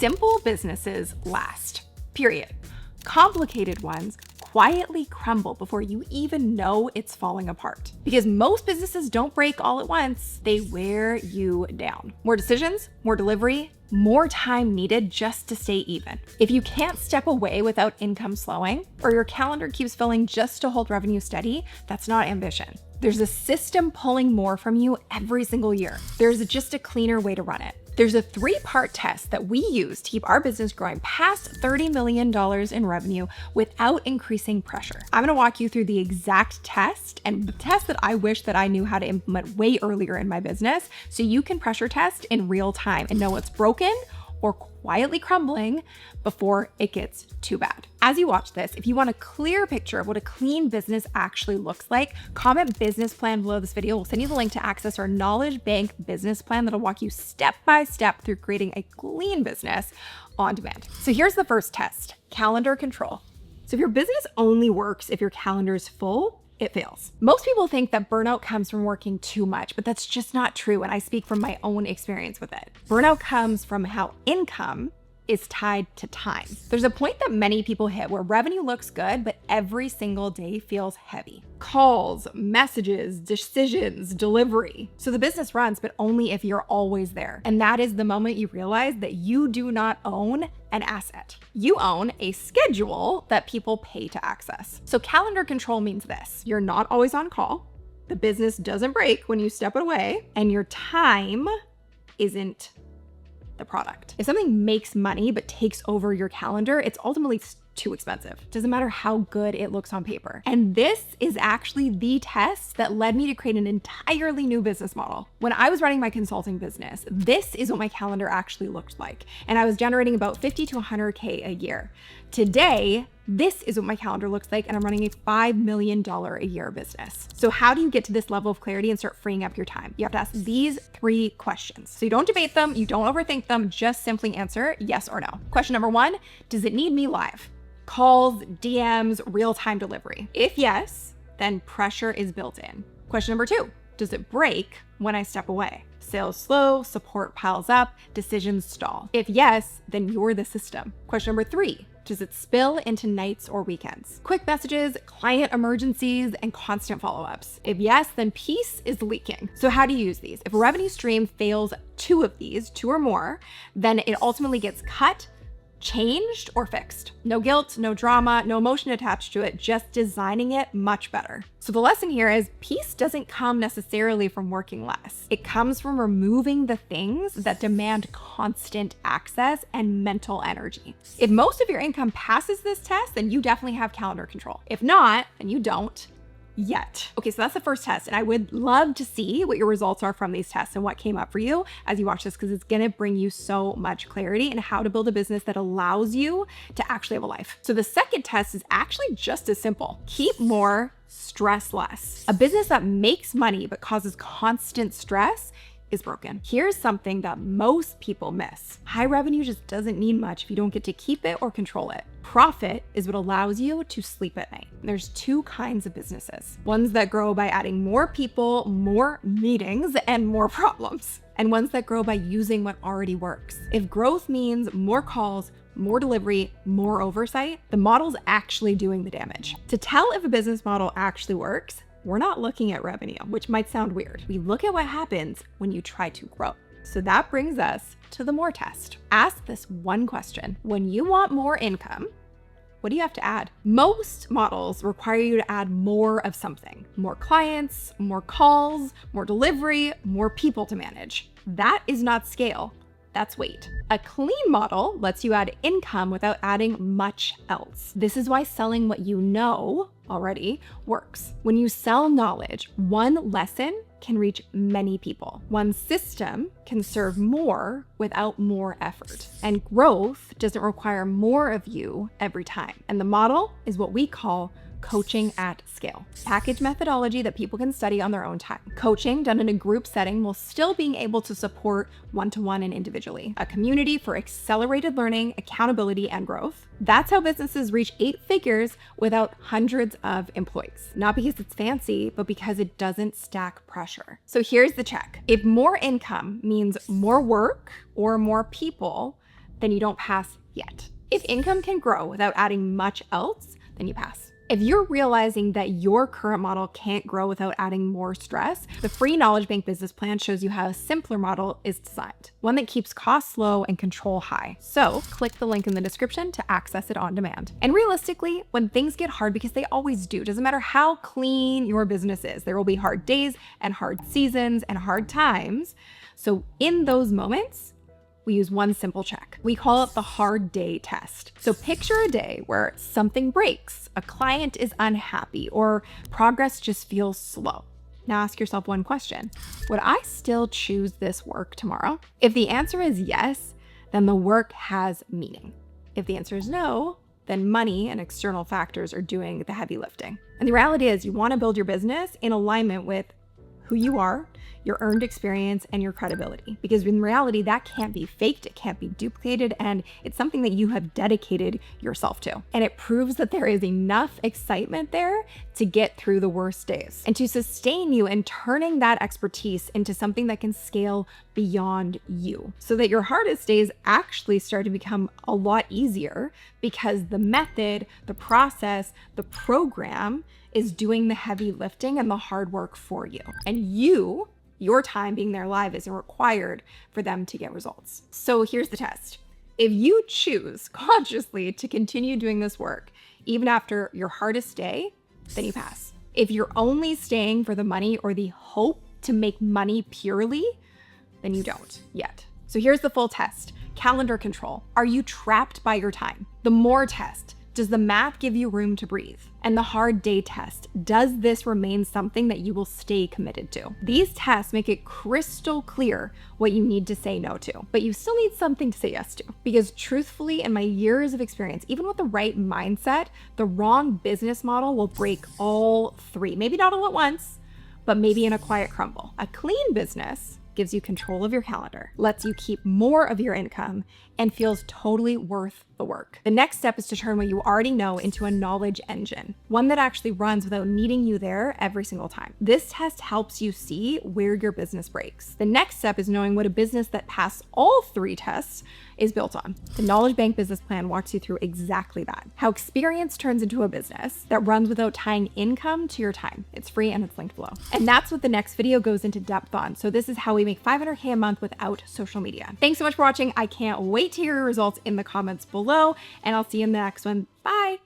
Simple businesses last, period. Complicated ones quietly crumble before you even know it's falling apart. Because most businesses don't break all at once, they wear you down. More decisions, more delivery, more time needed just to stay even. If you can't step away without income slowing, or your calendar keeps filling just to hold revenue steady, that's not ambition. There's a system pulling more from you every single year. There's just a cleaner way to run it. There's a 3-part test that we use to keep our business growing past $30 million in revenue without increasing pressure. I'm gonna walk you through the exact test and the test that I wish that I knew how to implement way earlier in my business so you can pressure test in real time and know what's broken or quietly crumbling before it gets too bad. As you watch this, if you want a clear picture of what a clean business actually looks like, comment business plan below this video. We'll send you the link to access our knowledge bank business plan that'll walk you step by step through creating a clean business on demand. So here's the first test, calendar control. So if your business only works if your calendar is full, it fails. Most people think that burnout comes from working too much, but that's just not true. And I speak from my own experience with it. Burnout comes from how income is tied to time. There's a point that many people hit where revenue looks good, but every single day feels heavy. Calls, messages, decisions, delivery. So the business runs, but only if you're always there. And that is the moment you realize that you do not own an asset. You own a schedule that people pay to access. So calendar control means this: you're not always on call, the business doesn't break when you step away, and your time isn't the product. If something makes money but takes over your calendar, it's ultimately too expensive. Doesn't matter how good it looks on paper. And this is actually the test that led me to create an entirely new business model. When I was running my consulting business, this is what my calendar actually looked like. And I was generating about 50 to 100K a year. Today, this is what my calendar looks like, and I'm running a $5 million a year business. So how do you get to this level of clarity and start freeing up your time? You have to ask these 3 questions. So you don't debate them, you don't overthink them, just simply answer yes or no. Question number 1, does it need me live? Calls, DMs, real-time delivery. If yes, then pressure is built in. Question number 2, does it break when I step away? Sales slow, support piles up, decisions stall. If yes, then you're the system. Question number 3, does it spill into nights or weekends? Quick messages, client emergencies, and constant follow-ups. If yes, then peace is leaking. So how do you use these? If a revenue stream fails 2 of these, 2 or more, then it ultimately gets cut, changed, or fixed. No guilt, no drama, no emotion attached to it, just designing it much better. So the lesson here is peace doesn't come necessarily from working less. It comes from removing the things that demand constant access and mental energy. If most of your income passes this test, then you definitely have calendar control. If not, then you don't yet. Okay, so that's the first test, and I would love to see what your results are from these tests and what came up for you as you watch this, because it's gonna bring you so much clarity in how to build a business that allows you to actually have a life. So the second test is actually just as simple. Keep more, stress less. A business that makes money but causes constant stress is broken. Here's something that most people miss. High revenue just doesn't need much if you don't get to keep it or control it. Profit is what allows you to sleep at night. There's 2 kinds of businesses. Ones that grow by adding more people, more meetings, and more problems. And ones that grow by using what already works. If growth means more calls, more delivery, more oversight, the model's actually doing the damage. To tell if a business model actually works, we're not looking at revenue, which might sound weird. We look at what happens when you try to grow. So that brings us to the more test. Ask this one question. When you want more income, what do you have to add? Most models require you to add more of something. More clients, more calls, more delivery, more people to manage. That is not scale. That's weight. A clean model lets you add income without adding much else. This is why selling what you know already works. When you sell knowledge, one lesson can reach many people. One system can serve more without more effort. And growth doesn't require more of you every time. And the model is what we call coaching at scale. Package methodology that people can study on their own time. Coaching done in a group setting while still being able to support one-to-one and individually. A community for accelerated learning, accountability, and growth. That's how businesses reach 8 figures without hundreds of employees. Not because it's fancy, but because it doesn't stack pressure. So here's the check. If more income means more work or more people, then you don't pass yet. If income can grow without adding much else, then you pass. If you're realizing that your current model can't grow without adding more stress, the free Knowledge Bank business plan shows you how a simpler model is designed, one that keeps costs low and control high. So click the link in the description to access it on demand. And realistically, when things get hard, because they always do, doesn't matter how clean your business is, there will be hard days and hard seasons and hard times. So in those moments, we use one simple check. We call it the hard day test. So picture a day where something breaks, a client is unhappy, or progress just feels slow. Now ask yourself one question. Would I still choose this work tomorrow? If the answer is yes, then the work has meaning. If the answer is no, then money and external factors are doing the heavy lifting. And the reality is you want to build your business in alignment with who you are, your earned experience, and your credibility. Because in reality, that can't be faked, it can't be duplicated, and it's something that you have dedicated yourself to. And it proves that there is enough excitement there to get through the worst days and to sustain you in turning that expertise into something that can scale beyond you, so that your hardest days actually start to become a lot easier because the method, the process, the program is doing the heavy lifting and the hard work for you. And your time being there live isn't required for them to get results. So here's the test. If you choose consciously to continue doing this work, even after your hardest day, then you pass. If you're only staying for the money or the hope to make money purely, then you don't yet. So here's the full test. Calendar control. Are you trapped by your time? The more test. Does the math give you room to breathe? And the hard day test, does this remain something that you will stay committed to? These tests make it crystal clear what you need to say no to, but you still need something to say yes to. Because truthfully, in my years of experience, even with the right mindset, the wrong business model will break all three. Maybe not all at once, but maybe in a quiet crumble. A clean business gives you control of your calendar, lets you keep more of your income, and feels totally worth the work. The next step is to turn what you already know into a knowledge engine, one that actually runs without needing you there every single time. This test helps you see where your business breaks. The next step is knowing what a business that passed all three tests is built on. The Knowledge Bank business plan walks you through exactly that. How experience turns into a business that runs without tying income to your time. It's free and it's linked below. And that's what the next video goes into depth on. So this is how we make $500K a month without social media. Thanks so much for watching. I can't wait to hear your results in the comments below, and I'll see you in the next one. Bye.